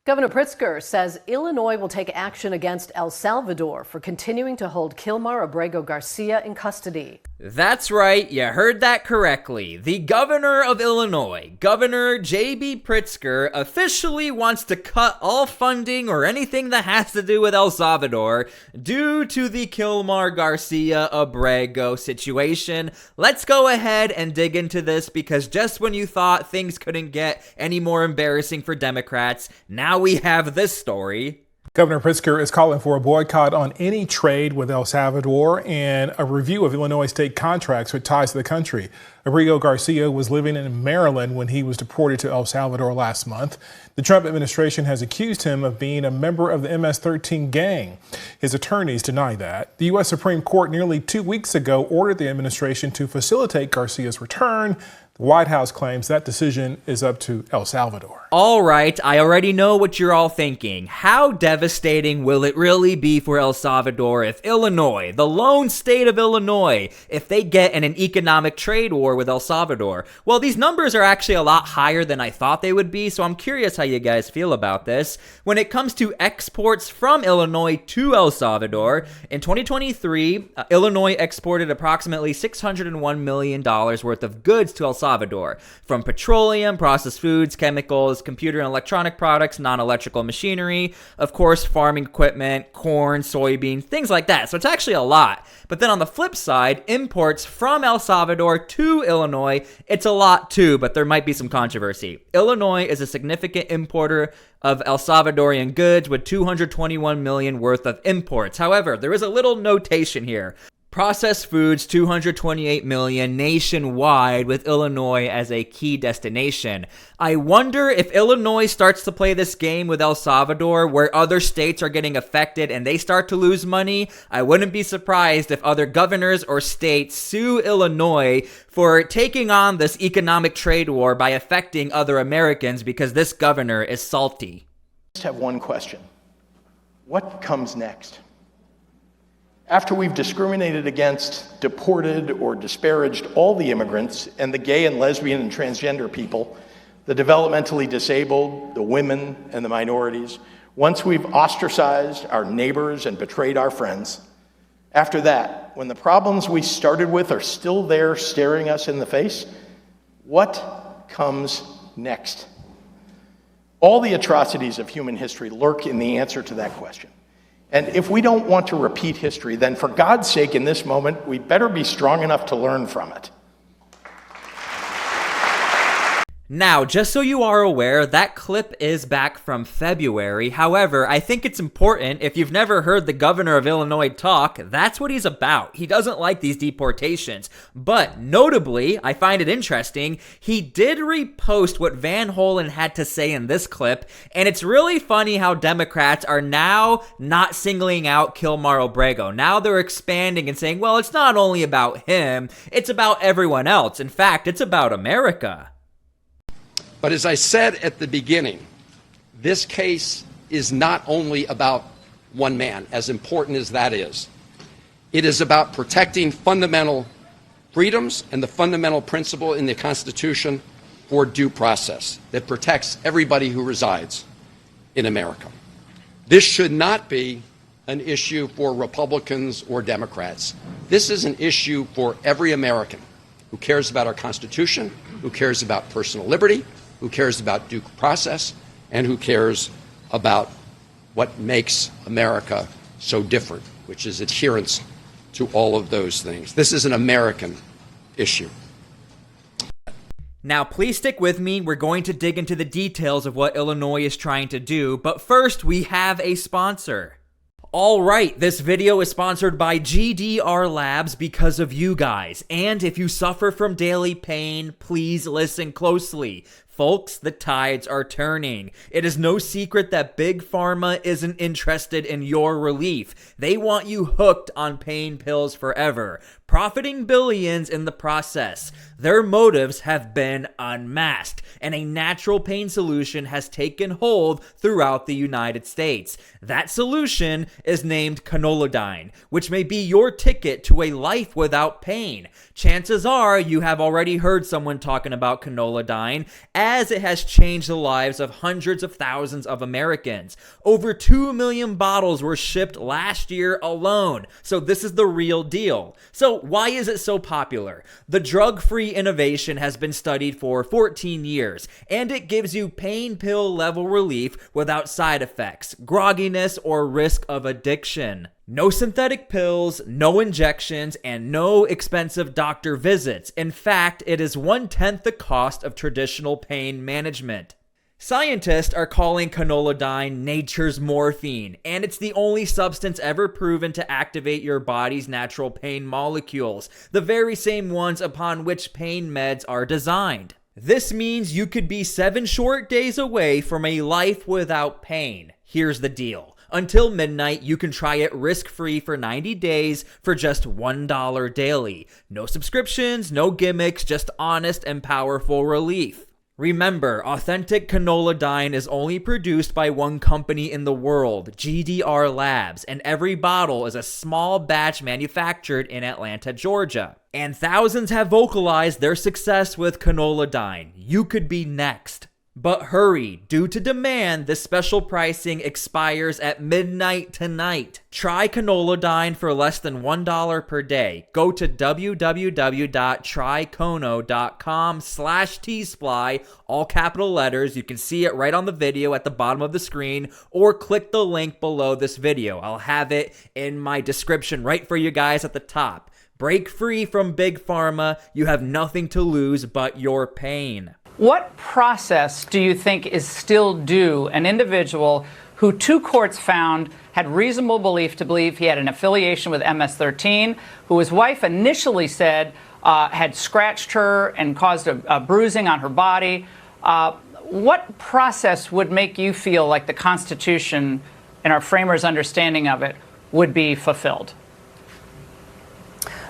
Governor Pritsker says Illinois will take action against El Salvador for continuing to hold Kilmar Abrego Garcia in custody. That's right, you heard that correctly. The governor of Illinois, Governor J.B. Pritsker, officially wants to cut all funding or anything that has to do with El Salvador due to the Kilmar Garcia Abrego situation. Let's go ahead and dig into this, because just when you thought things couldn't get any more embarrassing for Democrats, now we have this story. Governor Pritsker is calling for a boycott on any trade with El Salvador and a review of Illinois state contracts with ties to the country. Abrego Garcia was living in Maryland when he was deported to El Salvador last month. The Trump administration has accused him of being a member of the MS-13 gang. His attorneys deny that. The U.S. Supreme Court nearly 2 weeks ago ordered the administration to facilitate Garcia's return. The White House claims that decision is up to El Salvador. All right, I already know what you're all thinking. How devastating will it really be for El Salvador if Illinois, the lone state of Illinois, if they get in an economic trade war with El Salvador? Well, these numbers are actually a lot higher than I thought they would be, so I'm curious how you guys feel about this. When it comes to exports from Illinois to El Salvador, in 2023, Illinois exported approximately $601 million worth of goods to El Salvador, from petroleum, processed foods, chemicals, computer and electronic products, non-electrical machinery, of course, farming equipment, corn, soybeans, things like that. So it's actually a lot. But then on the flip side, imports from El Salvador to Illinois, it's a lot too, but there might be some controversy. Illinois is a significant importer of El Salvadorian goods with $221 million worth of imports. However, there is a little notation here. Processed foods, $228 million nationwide, with Illinois as a key destination. I wonder if Illinois starts to play this game with El Salvador where other states are getting affected and they start to lose money. I wouldn't be surprised if other governors or states sue Illinois for taking on this economic trade war by affecting other Americans because this governor is salty. I just have one question. What comes next? After we've discriminated against, deported, or disparaged all the immigrants and the gay and lesbian and transgender people, the developmentally disabled, the women, and the minorities, once we've ostracized our neighbors and betrayed our friends, after that, when the problems we started with are still there staring us in the face, what comes next? All the atrocities of human history lurk in the answer to that question. And if we don't want to repeat history, then for God's sake, in this moment, we better be strong enough to learn from it. Now, just so you are aware, that clip is back from February. However, I think it's important, if you've never heard the governor of Illinois talk, that's what he's about. He doesn't like these deportations. But notably, I find it interesting, he did repost what Van Hollen had to say in this clip, and it's really funny how Democrats are now not singling out Kilmar Abrego. Now they're expanding and saying, well, it's not only about him, it's about everyone else. In fact, it's about America. But as I said at the beginning, this case is not only about one man, as important as that is. It is about protecting fundamental freedoms and the fundamental principle in the Constitution for due process that protects everybody who resides in America. This should not be an issue for Republicans or Democrats. This is an issue for every American who cares about our Constitution, who cares about personal liberty, who cares about due process, and who cares about what makes America so different, which is adherence to all of those things. This is an American issue. Now, please stick with me. We're going to dig into the details of what Illinois is trying to do, but first, we have a sponsor. All right, this video is sponsored by GDR Labs because of you guys. And if you suffer from daily pain, please listen closely. Folks, the tides are turning. It is no secret that Big Pharma isn't interested in your relief. They want you hooked on pain pills forever. profiting billions in the process. Their motives have been unmasked, and a natural pain solution has taken hold throughout the United States. That solution is named Canoladine, which may be your ticket to a life without pain. Chances are you have already heard someone talking about Canoladine, as it has changed the lives of hundreds of thousands of Americans. Over 2 million bottles were shipped last year alone, so this is the real deal. So why is it so popular? The drug-free innovation has been studied for 14 years, and it gives you pain pill level relief without side effects, grogginess, or risk of addiction. No synthetic pills, no injections, and no expensive doctor visits. In fact, it is 1/10 the cost of traditional pain management. Scientists are calling Canoladine nature's morphine, and it's the only substance ever proven to activate your body's natural pain molecules, the very same ones upon which pain meds are designed. This means you could be 7 short days away from a life without pain. Here's the deal. Until midnight, you can try it risk-free for 90 days for just $1 daily. No subscriptions, no gimmicks, just honest and powerful relief. Remember, authentic Canoladine is only produced by one company in the world, GDR Labs, and every bottle is a small batch manufactured in Atlanta, Georgia. And thousands have vocalized their success with Canoladine. You could be next. But hurry, due to demand, this special pricing expires at midnight tonight. Try Canoladine for less than $1 per day. Go to www.trycono.com/T-SPLY, all capital letters. You can see it right on the video at the bottom of the screen, or click the link below this video. I'll have it in my description right for you guys at the top. Break free from Big Pharma. You have nothing to lose but your pain. What process do you think is still due an individual who 2 courts found had reasonable belief to believe he had an affiliation with MS-13, who his wife initially said had scratched her and caused a bruising on her body? What process would make you feel like the Constitution and our framers' understanding of it would be fulfilled?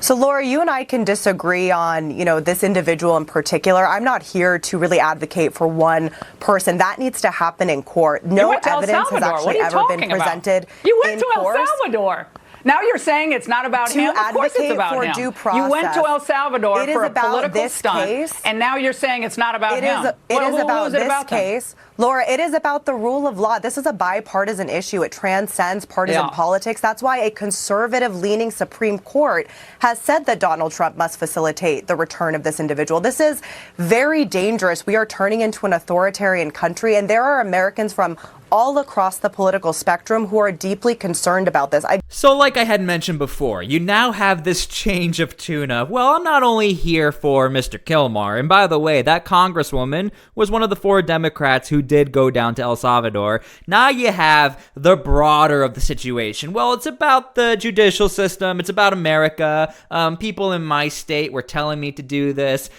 So, Laura, you and I can disagree on, this individual in particular. I'm not here to really advocate for one person. That needs to happen in court. No evidence has actually ever been presented. You went to El Salvador. Now you're saying it's not about him? Of course it's about him. Due process. You went to El Salvador for a political stunt, and now you're saying it's not about him. It is about this case. Laura, it is about the rule of law. This is a bipartisan issue. It transcends partisan politics. That's why a conservative-leaning Supreme Court has said that Donald Trump must facilitate the return of this individual. This is very dangerous. We are turning into an authoritarian country, and there are Americans from all across the political spectrum who are deeply concerned about this. So like I had mentioned before, you now have this change of tune of, well, I'm not only here for Mr. Kilmar, and by the way, that congresswoman was one of the 4 Democrats who did go down to El Salvador. Now you have the broader of the situation. Well, it's about the judicial system. It's about America. People in my state were telling me to do this.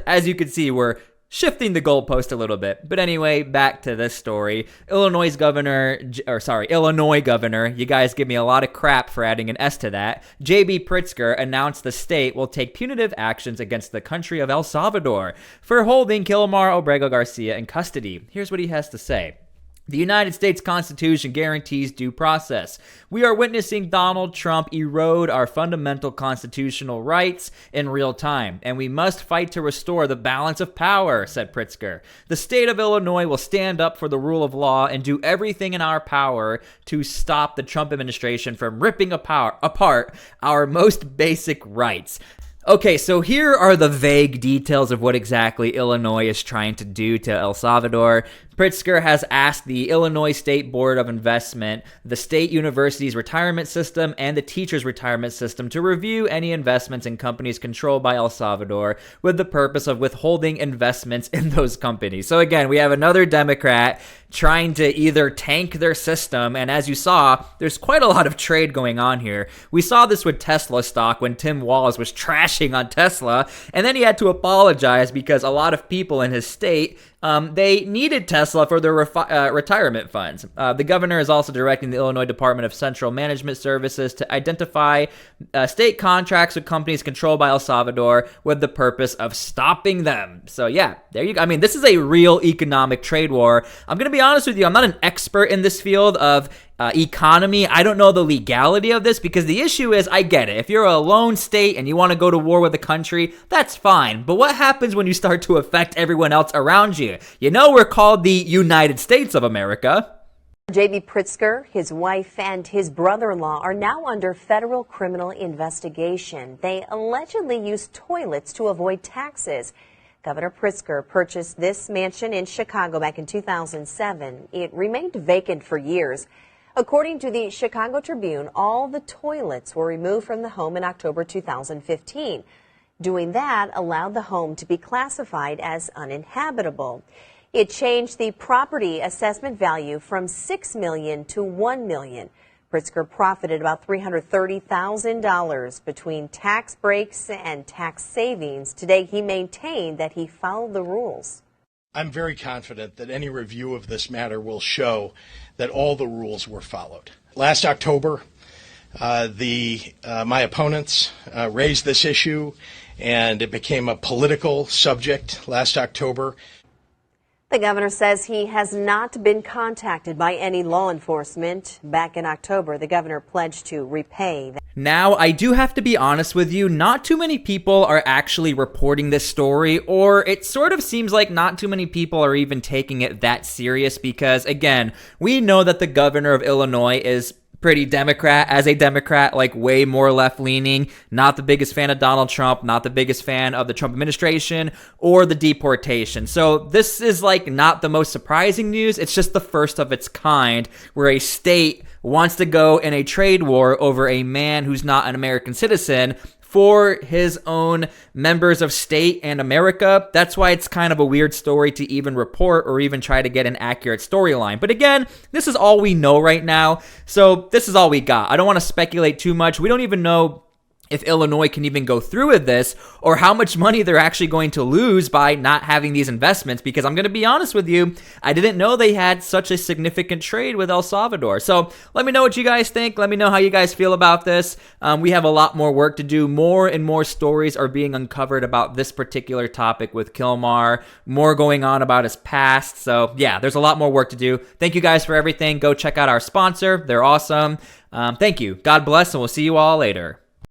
As you can see, we're shifting the goalpost a little bit. But anyway, back to this story. Illinois governor, you guys give me a lot of crap for adding an S to that. J.B. Pritsker announced the state will take punitive actions against the country of El Salvador for holding Kilmar Obrego Garcia in custody. Here's what he has to say. The United States Constitution guarantees due process. We are witnessing Donald Trump erode our fundamental constitutional rights in real time, and we must fight to restore the balance of power, said Pritsker. The state of Illinois will stand up for the rule of law and do everything in our power to stop the Trump administration from ripping apart our most basic rights. Okay, so here are the vague details of what exactly Illinois is trying to do to El Salvador. Pritsker has asked the Illinois State Board of Investment, the state university's retirement system, and the teachers' retirement system to review any investments in companies controlled by El Salvador with the purpose of withholding investments in those companies. So again, we have another Democrat trying to either tank their system, and as you saw, there's quite a lot of trade going on here. We saw this with Tesla stock when Tim Walz was trashing on Tesla, and then he had to apologize because a lot of people in his state they needed Tesla for their retirement funds. The governor is also directing the Illinois Department of Central Management Services to identify state contracts with companies controlled by El Salvador with the purpose of stopping them. So yeah, there you go. I mean, this is a real economic trade war. I'm going to be honest with you. I'm not an expert in this field of economy. I don't know the legality of this, because the issue is, I get it. If you're a lone state and you want to go to war with a country, that's fine. But what happens when you start to affect everyone else around you? You know, we're called the United States of America. J.B. Pritsker, his wife, and his brother-in-law are now under federal criminal investigation. They allegedly used toilets to avoid taxes. Governor Pritsker purchased this mansion in Chicago back in 2007. It remained vacant for years. According to the Chicago Tribune, all the toilets were removed from the home in October 2015. Doing that allowed the home to be classified as uninhabitable. It changed the property assessment value from $6 million to $1 million. Pritsker profited about $330,000 between tax breaks and tax savings. Today, he maintained that he followed the rules. I'm very confident that any review of this matter will show that all the rules were followed. Last October, my opponents raised this issue, and it became a political subject last October. The governor says he has not been contacted by any law enforcement. Back in October, the governor pledged to repay. Now, I do have to be honest with you, not too many people are actually reporting this story, or it sort of seems like not too many people are even taking it that serious, because, again, we know that the governor of Illinois is pretty Democrat, as a Democrat, like way more left-leaning, not the biggest fan of Donald Trump, not the biggest fan of the Trump administration or the deportation. So this is like not the most surprising news. It's just the first of its kind where a state wants to go in a trade war over a man who's not an American citizen for his own members of state and America. That's why it's kind of a weird story to even report or even try to get an accurate storyline. But again, this is all we know right now, so this is all we got. I don't want to speculate too much. We don't even know if Illinois can even go through with this, or how much money they're actually going to lose by not having these investments, because I'm going to be honest with you, I didn't know they had such a significant trade with El Salvador. So let me know what you guys think. Let me know how you guys feel about this. We have a lot more work to do. More and more stories are being uncovered about this particular topic with Kilmar, more going on about his past. So yeah, there's a lot more work to do. Thank you guys for everything. Go check out our sponsor. They're awesome. Thank you. God bless, and we'll see you all later.